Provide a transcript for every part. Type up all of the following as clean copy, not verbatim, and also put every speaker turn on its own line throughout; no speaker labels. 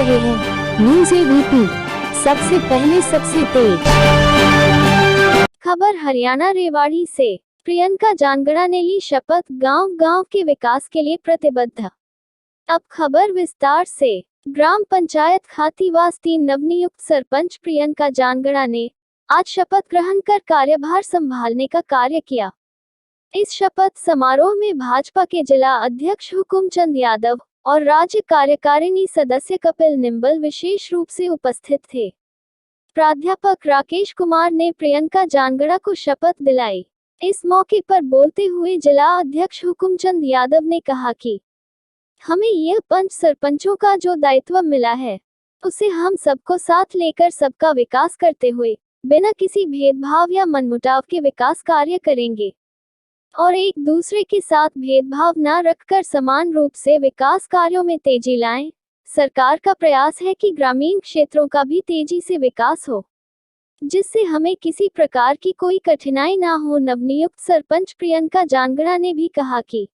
रहे हैं news ABP, सबसे पहले सबसे तेज खबर। हरियाणा रेवाड़ी से प्रियंका जानगड़ा ने ली शपथ, गांव-गांव के विकास के लिए प्रतिबद्ध। अब खबर विस्तार से। ग्राम पंचायत खातीवास 3 नवनियुक्त सरपंच प्रियंका जानगड़ा ने आज शपथ ग्रहण कर कार्यभार संभालने का कार्य किया। इस शपथ समारोह में भाजपा के जिला अध्यक्ष हुकुमचंद यादव और राज्य कार्यकारिणी सदस्य कपिल निंबल विशेष रूप से उपस्थित थे। प्राध्यापक राकेश कुमार ने प्रियंका जानगड़ा को शपथ दिलाई। इस मौके पर बोलते हुए जिला अध्यक्ष हुकुमचंद यादव ने कहा कि हमें यह पंच सरपंचों का जो दायित्व मिला है, उसे हम सबको साथ लेकर सबका विकास करते हुए बिना किसी भेदभाव या मनमुटाव के विकास कार्य करेंगे और एक दूसरे के साथ भेदभाव न रखकर समान रूप से विकास कार्यों में तेजी लाएं। सरकार का प्रयास है कि ग्रामीण क्षेत्रों का भी तेजी से विकास हो, जिससे हमें किसी प्रकार की कोई कठिनाई ना हो। नवनियुक्त सरपंच प्रियंका जानगड़ा ने भी कहा कि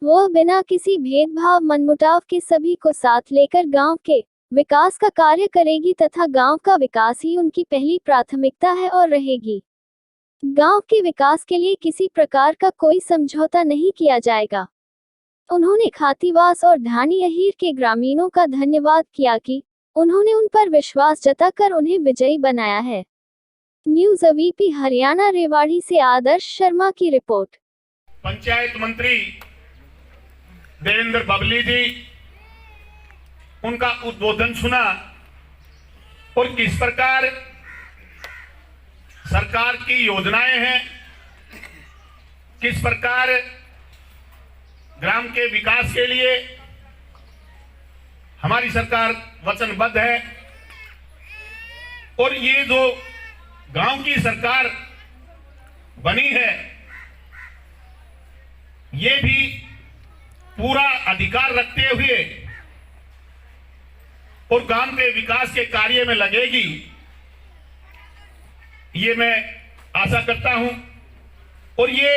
वह बिना किसी भेदभाव मनमुटाव के सभी को साथ लेकर गांव के विकास का कार्य करेगी तथा गांव का विकास ही उनकी पहली प्राथमिकता है और रहेगी। गांव के विकास के लिए किसी प्रकार का कोई समझौता नहीं किया जाएगा। उन्होंने खातीवास और ढाणी अहीर के ग्रामीणों का धन्यवाद किया कि उन्होंने उन पर विश्वास जताकर उन्हें विजयी बनाया है। न्यूज़ एबीपी हरियाणा रेवाड़ी से आदर्श शर्मा की रिपोर्ट।
पंचायत मंत्री देवेंद्र बबली जी, उनका उद्बोधन सुना और किस प्रकार सरकार की योजनाएं हैं, किस प्रकार ग्राम के विकास के लिए हमारी सरकार वचनबद्ध है और ये जो गांव की सरकार बनी है, ये भी पूरा अधिकार रखते हुए और गांव के विकास के कार्य में लगेगी, ये मैं आशा करता हूं। और ये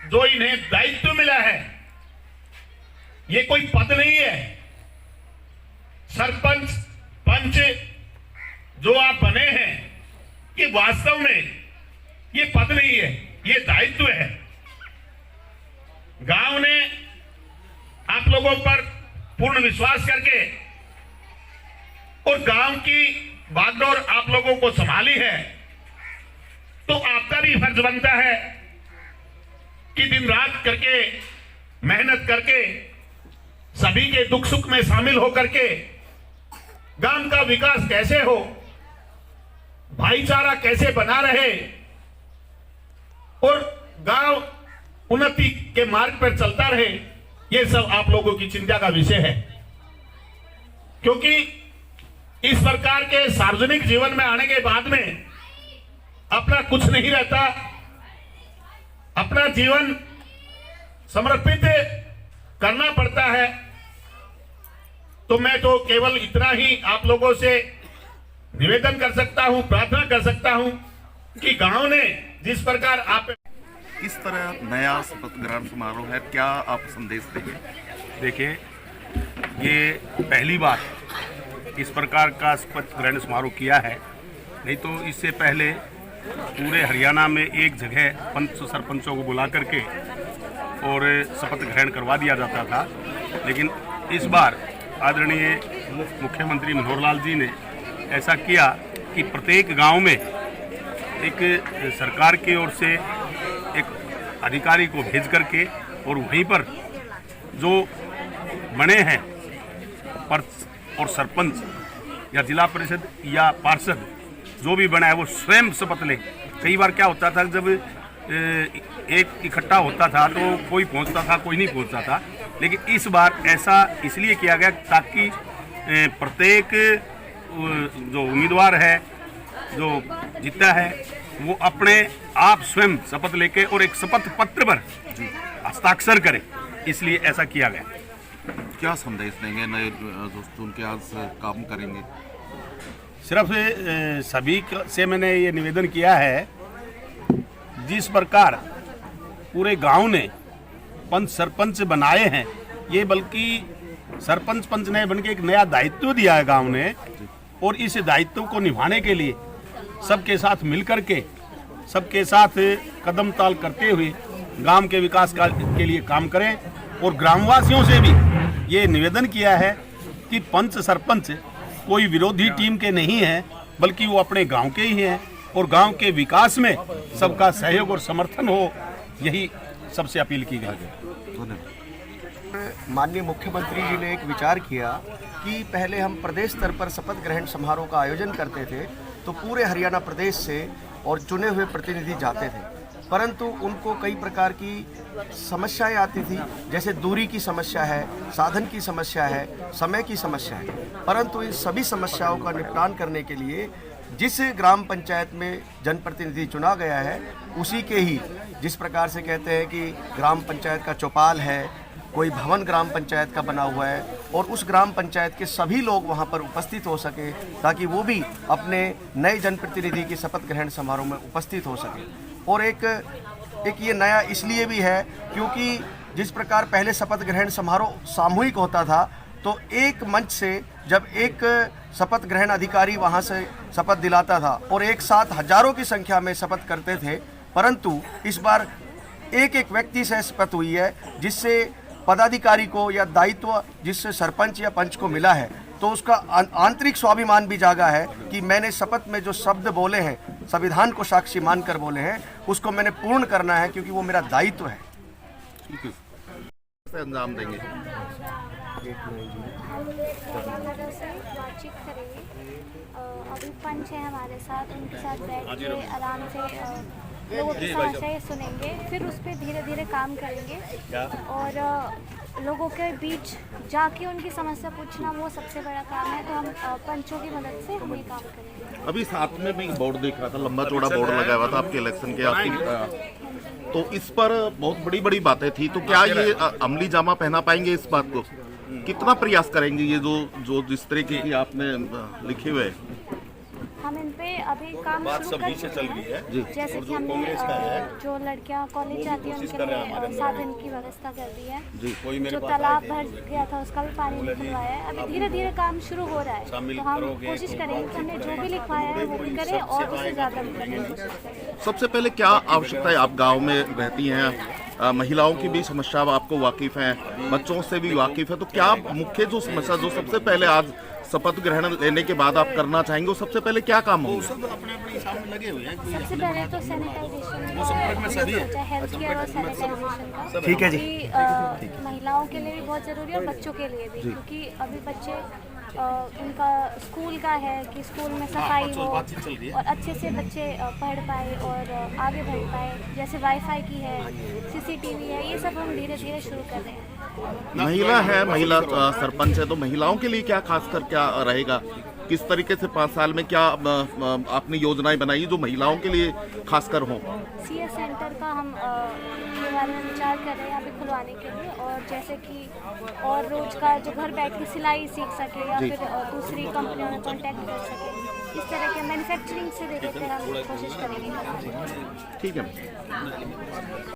जो इन्हें दायित्व मिला है, ये कोई पद नहीं है। सरपंच पंच जो आप बने हैं, ये वास्तव में ये पद नहीं है, ये दायित्व है। गांव ने आप लोगों पर पूर्ण विश्वास करके और गांव की बागडोर आप लोगों को संभाली है, तो आपका भी फर्ज बनता है कि दिन रात करके मेहनत करके सभी के दुख सुख में शामिल होकर के गांव का विकास कैसे हो, भाईचारा कैसे बना रहे और गांव उन्नति के मार्ग पर चलता रहे, ये सब आप लोगों की चिंता का विषय है। क्योंकि इस प्रकार के सार्वजनिक जीवन में आने के बाद में अपना कुछ नहीं रहता, अपना जीवन समर्पित करना पड़ता है। तो मैं तो केवल इतना ही आप लोगों से निवेदन कर सकता हूं, प्रार्थना कर सकता हूं कि गांव ने जिस प्रकार आप
इस तरह नया शपथ ग्रहण समारोह है, क्या आप संदेश देंगे?
देखिए, ये पहली बार इस प्रकार का शपथ ग्रहण समारोह किया है, नहीं तो इससे पहले पूरे हरियाणा में एक जगह पंच सरपंचों को बुला करके और शपथ ग्रहण करवा दिया जाता था। लेकिन इस बार आदरणीय मुख्यमंत्री मनोहर लाल जी ने ऐसा किया कि प्रत्येक गांव में एक सरकार की ओर से एक अधिकारी को भेज करके और वहीं पर जो बने हैं और सरपंच या जिला परिषद या पार्षद जो भी बना है वो स्वयं शपथ ले। कई बार क्या होता था, जब एक इकट्ठा होता था तो कोई पहुंचता था, कोई नहीं पहुंचता था। लेकिन इस बार ऐसा इसलिए किया गया ताकि प्रत्येक जो उम्मीदवार है, जो जीता है, वो अपने आप स्वयं शपथ लेके और एक शपथ पत्र पर हस्ताक्षर करे, इसलिए ऐसा किया गया।
क्या संदेश देंगे नए दोस्तों के आज काम करेंगे?
सिर्फ सभी से मैंने ये निवेदन किया है, जिस प्रकार पूरे गांव ने पंच सरपंच बनाए हैं, ये बल्कि सरपंच पंच ने बनके एक नया दायित्व दिया है गांव ने, और इस दायित्व को निभाने के लिए सबके साथ मिलकर के, सबके साथ कदम ताल करते हुए गांव के विकास के लिए काम करें। और ग्रामवासियों से भी ये निवेदन किया है कि पंच सरपंच कोई विरोधी टीम के नहीं हैं, बल्कि वो अपने गांव के ही हैं, और गांव के विकास में सबका सहयोग और समर्थन हो, यही सबसे अपील की गई है।
माननीय मुख्यमंत्री जी ने एक विचार किया कि पहले हम प्रदेश स्तर पर शपथ ग्रहण समारोह का आयोजन करते थे तो पूरे हरियाणा प्रदेश से और चुने हुए प्रतिनिधि जाते थे, परंतु उनको कई प्रकार की समस्याएं आती थी, जैसे दूरी की समस्या है, साधन की समस्या है, समय की समस्या है। परंतु इन सभी समस्याओं का निपटान करने के लिए जिस ग्राम पंचायत में जनप्रतिनिधि चुना गया है, उसी के ही, जिस प्रकार से कहते हैं कि ग्राम पंचायत का चौपाल है, कोई भवन ग्राम पंचायत का बना हुआ है, और उस ग्राम पंचायत के सभी लोग वहां पर उपस्थित हो सके, ताकि वो भी अपने नए जनप्रतिनिधि के शपथ ग्रहण समारोह में उपस्थित हो सके। और एक ये नया इसलिए भी है क्योंकि जिस प्रकार पहले शपथ ग्रहण समारोह सामूहिक होता था, तो एक मंच से जब एक शपथ ग्रहण अधिकारी वहां से शपथ दिलाता था और एक साथ हजारों की संख्या में शपथ करते थे, परंतु इस बार एक एक व्यक्ति से शपथ हुई है, जिससे पदाधिकारी को या दायित्व जिससे सरपंच या पंच को मिला है, तो उसका आंतरिक स्वाभिमान भी जागा है कि मैंने शपथ में जो शब्द बोले हैं, संविधान को साक्षी मानकर बोले हैं, उसको मैंने पूर्ण करना है, क्योंकि वो मेरा दायित्व है।
अंजाम देंगे।
बातचीत करेंगे। अभी पंच है हमारे साथ, उनके साथ बैठ के आराम से लोगों की समस्याएं सुनेंगे, फिर उस पर धीरे धीरे काम करेंगे। और लोगों के बीच जाके उनकी समस्या पूछना वो सबसे बड़ा काम है, तो हम पंचों की मदद से हम ये काम करेंगे।
अभी साथ में मैं बोर्ड देख रहा था, लंबा चौड़ा बोर्ड लगा हुआ था आपके इलेक्शन के, आपकी, तो इस पर बहुत बड़ी बड़ी बातें थी। तो क्या ये अमली जामा पहना पाएंगे इस बात को? कितना प्रयास करेंगे ये जो जिस तरीके की आपने लिखे हुए?
हम इन पे अभी काम शुरू कर चुके हैं। जैसे कि हमने जो लड़कियां कॉलेज जाती हैं उनके लिए साधन की व्यवस्था कर दी है, जो तालाब भर गया था उसका भी पानी निकलवाया है। अभी धीरे धीरे काम शुरू हो रहा है, तो हम कोशिश करेंगे कि हमने जो भी लिखवाया है वो भी करें और उससे ज़्यादा भी करने की कोशिश करें।
सबसे पहले क्या आवश्यकता है? आप गाँव में रहती हैं, महिलाओं की भी समस्या आपको वाकिफ है, बच्चों से भी वाकिफ है, तो क्या मुख्य जो समस्या जो सबसे पहले आज शपथ ग्रहण लेने के बाद आप करना चाहेंगे, वो सबसे पहले क्या काम होगा?
सबसे पहले तो सैनिटाइजेशन, हेल्थ केयर और सैनिटाइजेशन का,
ठीक है जी।
महिलाओं के लिए भी बहुत ज़रूरी है और बच्चों के लिए भी, क्योंकि अभी बच्चे उनका स्कूल का है कि स्कूल में सफाई हो और अच्छे से बच्चे पढ़ पाए और आगे बढ़ पाए। जैसे वाईफाई की है, सीसीटीवी है, ये सब हम धीरे धीरे शुरू कर रहे हैं।
महिला है, महिला सरपंच है, तो महिलाओं के लिए क्या खासकर क्या रहेगा? किस तरीके से 5 साल में क्या आपने योजनाएं बनाई जो महिलाओं के लिए खासकर हो?
सीएस सेंटर का हम के बारे में विचार कर रहे हैं अभी खुलवाने के लिए, और जैसे कि और रोजगार जो घर बैठ के सिलाई सीख सके या फिर दूसरी कंपनियों में कॉन्टैक्ट कर सके, इस तरह के मैन्युफैक्चरिंग से रिलेटेड हम कोशिश करेंगे।
ठीक है।